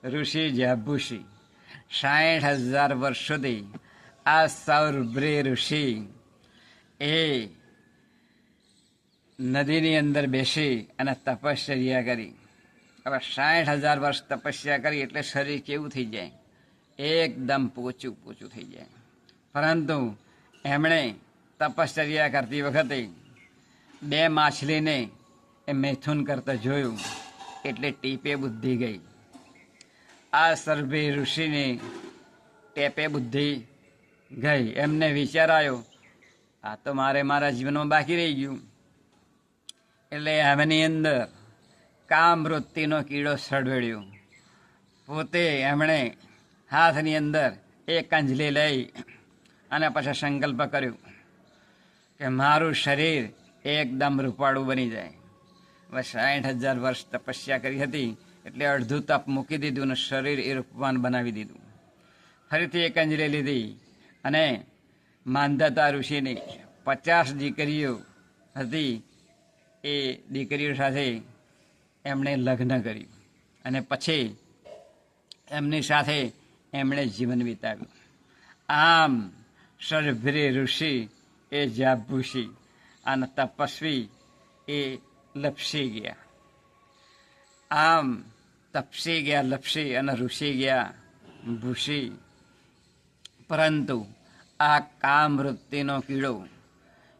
ઋષિ જાંબુષી 60,000 વર્ષ સુધી આ સૌરભ્રી ઋષિ એ નદીની અંદર બેસી અને તપશ્ચર્યા કરી. હવે 60,000 વર્ષ તપસ્યા કરી એટલે શરીર કેવું થઈ જાય? એકદમ પોચું પોચું થઈ જાય. પરંતુ એમણે તપશ્ચર્યા કરતી વખતે 2 માછલીને એ મૈથુન કરતા જોયું એટલે ટીપે બુદ્ધિ ગઈ. આ સર્ભી ઋષિને ટેપે બુદ્ધિ ગઈ. એમને વિચાર આવ્યો, આ તો મારા જીવનમાં બાકી રહી ગયું. એટલે એમની અંદર કામવૃત્તિનો કીડો સળવડ્યો. પોતે એમણે હાથની અંદર એક અંજલી લઈ અને પછી સંકલ્પ કર્યો કે મારું શરીર એકદમ રૂપાળું બની જાય. હવે 60,000 વર્ષ તપસ્યા કરી હતી એટલે અડધું તપ મૂકી દીધું અને શરીર એ રૂપવાન બનાવી દીધું. ફરીથી એક અંજલી લીધી અને માંધાતા ઋષિની 50 દીકરીઓ હતી. એ દીકરીઓ સાથે એમણે લગ્ન કર્યું અને પછી એમની સાથે એમણે જીવન વિતાવ્યું. આમ સર્ભ્રી ઋષિ એ જાંબુષી અને તપસ્વી એ લપસી ગયા. આમ તપસી ગયા લપસી અને ઋષિ ગયા ભૂષી. પરંતુ આ કામવૃત્તિનો કીડો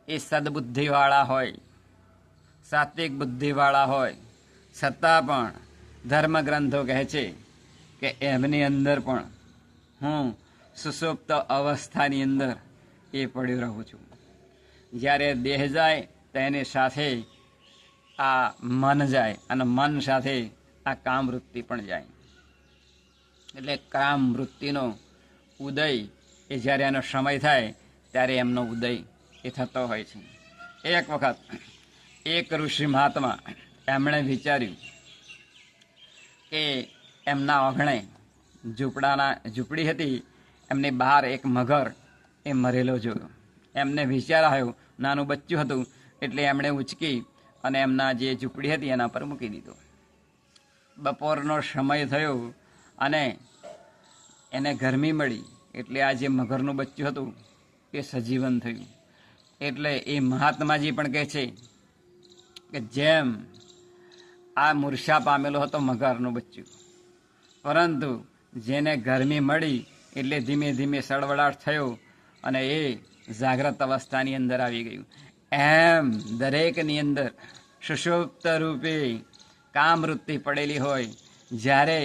એ સદબુદ્ધિવાળા હોય, સાત્વિક બુદ્ધિવાળા હોય, છતાં પણ ધર્મગ્રંથો કહે છે કે એમની અંદર પણ હું સુષુપ્ત અવસ્થાની અંદર એ પડ્યો રહું છું. જ્યારે દેહ જાય તેની સાથે આ મન જાય અને મન સાથે આ કામવૃત્તિ પણ જાય. એટલે કામવૃત્તિનો ઉદય એ જ્યારે એનો સમય થાય ત્યારે એમનો ઉદય એ થતો હોય છે. એક વખત એક ઋષિ મહાત્મા એમણે વિચાર્યું કે એમના ઓગણે ઝૂંપડી હતી, એમની બહાર એક મગર એ મરેલો જોયો. એમને વિચાર આવ્યો, નાનું બચ્ચું હતું એટલે એમણે ઉચકી અને એમના જે ઝૂંપડી હતી એના પર મૂકી દીધો. બપોરનો સમય થયો અને એને ગરમી મળી એટલે આ જે મગરનું બચ્ચું હતું એ સજીવન થયું. એટલે એ મહાત્માજી પણ કહે છે કે જેમ આ મૂર્છા પામેલો હતો મગરનું બચ્ચું, પરંતુ જેને ગરમી મળી એટલે ધીમે ધીમે સળવળાટ થયો અને એ જાગ્રત અવસ્થાની અંદર આવી ગયું. એમ દરેકની અંદર સુષુપ્ત રૂપે કામવૃત્તિ પડેલી હોય. જ્યારે